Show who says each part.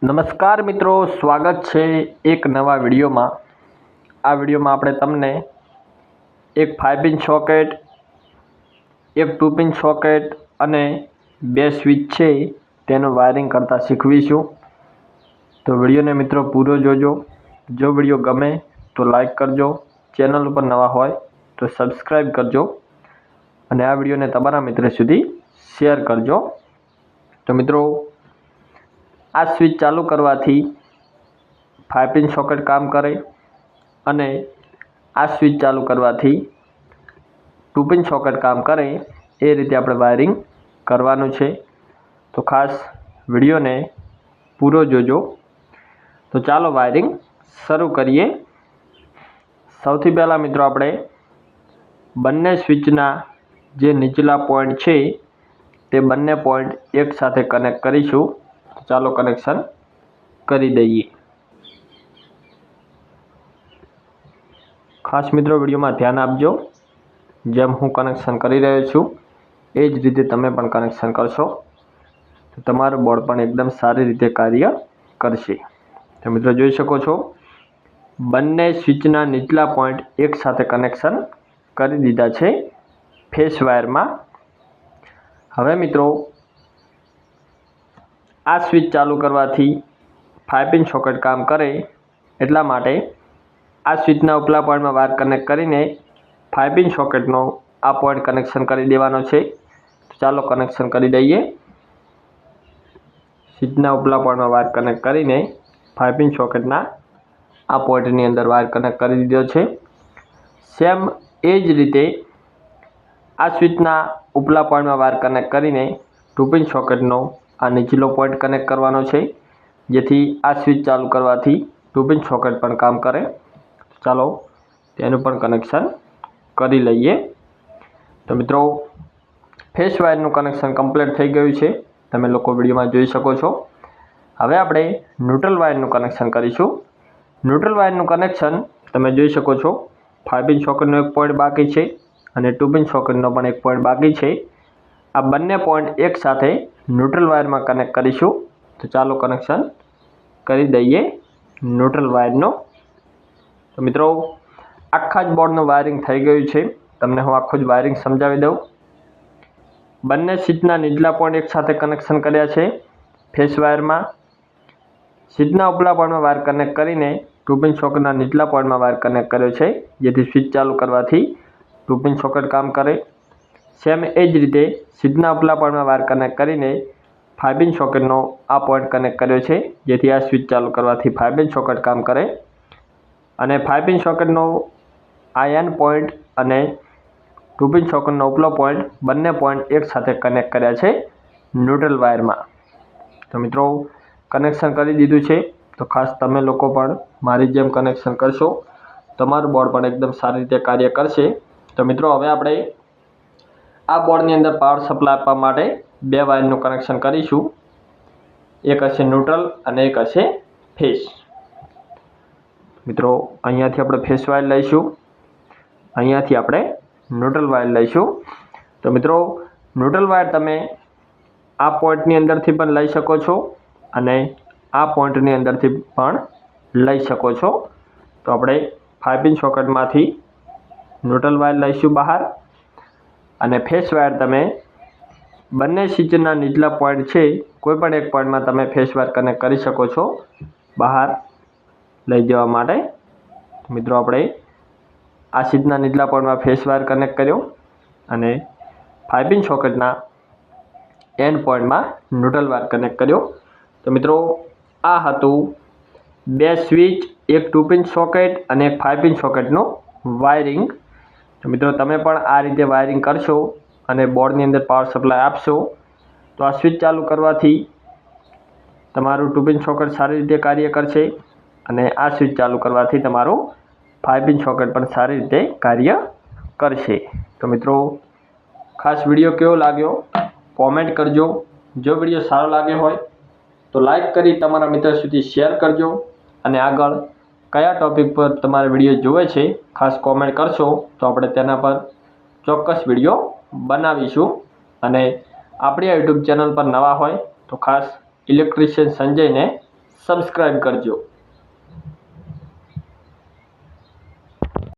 Speaker 1: નમસ્કાર મિત્રો, સ્વાગત છે એક નવા વિડીયોમાં। આ વિડીયોમાં આપણે તમને એક 5 પિન સોકેટ, એક 2 પિન સોકેટ અને બે સ્વિચ છે તેનું વાયરિંગ કરતા શીખવીશું। તો વિડીયોને મિત્રો પૂરો જોજો। જો વિડીયો ગમે તો લાઈક કરજો, ચેનલ ઉપર નવા હોય તો સબસ્ક્રાઈબ કરજો અને આ વિડીયોને તમારા મિત્ર સુધી શેર કરજો। તો મિત્રો, આ સ્વિચ ચાલુ કરવાથી 5 પિન સોકેટ કામ કરે અને આ સ્વિચ ચાલુ કરવાથી 2 પિન સોકેટ કામ કરે। એ રીતે આપણે વાયરિંગ કરવાનું છે, તો ખાસ વિડીયોને પૂરો જોજો। તો ચાલો વાયરિંગ શરૂ કરીએ। સૌથી પહેલાં મિત્રો આપણે બંને સ્વિચના જે નીચલા પોઈન્ટ છે તે બંને પોઈન્ટ એક સાથે કનેક્ટ કરીશું। તો ચાલો કનેક્શન કરી દઈએ। ખાસ મિત્રો વિડીયોમાં ધ્યાન આપજો, જેમ હું કનેક્શન કરી રહ્યો છું એ જ રીતે તમે પણ કનેક્શન કરશો તો તમારું બોર્ડ પણ એકદમ સારી રીતે કાર્ય કરશે। તો મિત્રો જોઈ શકો છો, બંને સ્વિચના નીચલા પોઈન્ટ એક સાથે કનેક્શન કરી દીધા છે ફેસ વાયરમાં। હવે મિત્રો, આ સ્વિચ ચાલુ કરવાથી 5 પિન સોકેટ કામ કરે, એટલા માટે આ સ્વિચના ઉપલા પોઈન્ટમાં વાયર કનેક્ટ કરીને 5 પિન સોકેટનો આ પોઈન્ટ કનેક્શન કરી દેવાનો છે। તો ચાલો કનેક્શન કરી દઈએ। સ્વિચના ઉપલા પોઈન્ટમાં વાયર કનેક્ટ કરીને 5 પિન સોકેટના આ પોઈન્ટની અંદર વાયર કનેક્ટ કરી દીધો છે। સેમ એ જ રીતે આ સ્વિચના ઉપલા પોઈન્ટમાં વાયર કનેક્ટ કરીને 2 પિન સોકેટનો આ નીચલો પોઈન્ટ કનેક્ટ કરવાનો છે, જેથી આ સ્વિચ ચાલુ કરવાથી 2 પિન સોકેટ પણ કામ કરે। ચાલો તેનું પણ કનેક્શન કરી લઈએ। તો મિત્રો, ફેસ વાયરનું કનેક્શન કમ્પ્લીટ થઈ ગયું છે, તમે લોકો વિડીયોમાં જોઈ શકો છો। હવે આપણે ન્યુટ્રલ વાયરનું કનેક્શન કરીશું। ન્યુટ્રલ વાયરનું કનેક્શન તમે જોઈ શકો છો, 5 પિન સોકેટનો એક પોઈન્ટ બાકી છે અને 2 પિન સોકેટનો પણ એક પોઈન્ટ બાકી છે। આ બંને પોઈન્ટ એક સાથે ન્યુટ્રલ વાયરમાં કનેક્ટ કરીશું। તો ચાલો કનેક્શન કરી દઈએ ન્યુટ્રલ વાયરનો। તો મિત્રો, આખા જ બોર્ડનું વાયરિંગ થઈ ગયું છે, તમને હું આખું જ વાયરિંગ સમજાવી દઉં। બંને સ્વિચના નીચલા પોઈન્ટ એક સાથે કનેક્શન કર્યા છે ફેસ વાયરમાં। સ્વિચના ઉપલા પોઈન્ટમાં વાયર કનેક્ટ કરીને 2 પિન સોકેટના નીચલા પોઈન્ટમાં વાયર કનેક્ટ કર્યો છે, જેથી સ્વિચ ચાલુ કરવાથી 2 પિન સોકેટ કામ કરે। સેમ એ જ રીતે સ્વિચના ઉપલા પોઈન્ટમાં વાયર કનેક્ટ કરીને 5 પિન સોકેટનો આ પોઈન્ટ કનેક્ટ કર્યો છે, જેથી આ સ્વિચ ચાલુ કરવાથી 5 પિન સોકેટ કામ કરે। અને 5 પિન સોકેટનો આ એન પોઈન્ટ અને 2 પિન સોકેટનો ઉપલો પોઈન્ટ બંને પોઈન્ટ એક સાથે કનેક્ટ કર્યા છે ન્યુટ્રલ વાયરમાં। તો મિત્રો, કનેક્શન કરી દીધું છે, તો ખાસ તમે લોકો પણ મારી જેમ કનેક્શન કરશો, તમારું બોર્ડ પણ એકદમ સારી રીતે કાર્ય કરશે। તો મિત્રો, હવે આપણે આ બોર્ડની અંદર પાવર સપ્લાય આપવા માટે બે વાયરનું કનેક્શન કરીશું। એક હશે ન્યુટ્રલ અને એક હશે ફેસ। મિત્રો, અહીંયાથી આપણે ફેસ વાયર લઈશું, અહીંયાથી આપણે ન્યુટ્રલ વાયર લઈશું। તો મિત્રો, ન્યુટ્રલ વાયર તમે આ પોઈન્ટની અંદરથી પણ લઈ શકો છો અને આ પોઈન્ટની અંદરથી પણ લઈ શકો છો। તો આપણે 5 પિન સોકેટમાંથી ન્યુટ્રલ વાયર લઈશું બહાર, અને ફેસ વાયર તમે બંને સ્વિચના નીચલા પોઈન્ટ છે કોઈ પણ એક પોઈન્ટમાં તમે ફેસ વાયર કનેક્ટ કરી શકો છો બહાર લઈ જવા માટે। મિત્રો, આપણે આ સ્વિચના નીચલા પોઈન્ટમાં ફેસ વાયર કનેક્ટ કર્યો અને 5 પિન સોકેટના એન પોઈન્ટમાં ન્યુટ્રલ વાયર કનેક્ટ કર્યો। તો મિત્રો, આ હતું બે સ્વિચ, એક 2 પિન સોકેટ અને એક 5 પિન સોકેટનું વાયરિંગ। તો મિત્રો, તમે પણ આ રીતે વાયરિંગ કરશો અને બોર્ડની અંદર પાવર સપ્લાય આપશો તો આ સ્વિચ ચાલુ કરવાથી તમારું 2 પિન સોકેટ સારી રીતે કાર્ય કરશે અને આ સ્વિચ ચાલુ કરવાથી તમારું 5 પિન સોકેટ પણ સારી રીતે કાર્ય કરશે। તો મિત્રો, ખાસ વિડીયો કેવો લાગ્યો કોમેન્ટ કરજો। જો વિડીયો સારો લાગ્યો હોય તો લાઈક કરી તમારા મિત્ર સુધી શેર કરજો અને આગળ કયા ટૉપિક પર તમારે વિડીયો જોવે છે ખાસ કોમેન્ટ કરશો તો આપણે તેના પર ચોક્કસ વિડીયો બનાવીશું। અને આપણી આ યુટ્યુબ ચેનલ પર નવા હોય તો ખાસ ઇલેક્ટ્રિશિયન સંજયને સબસ્ક્રાઈબ કરજો.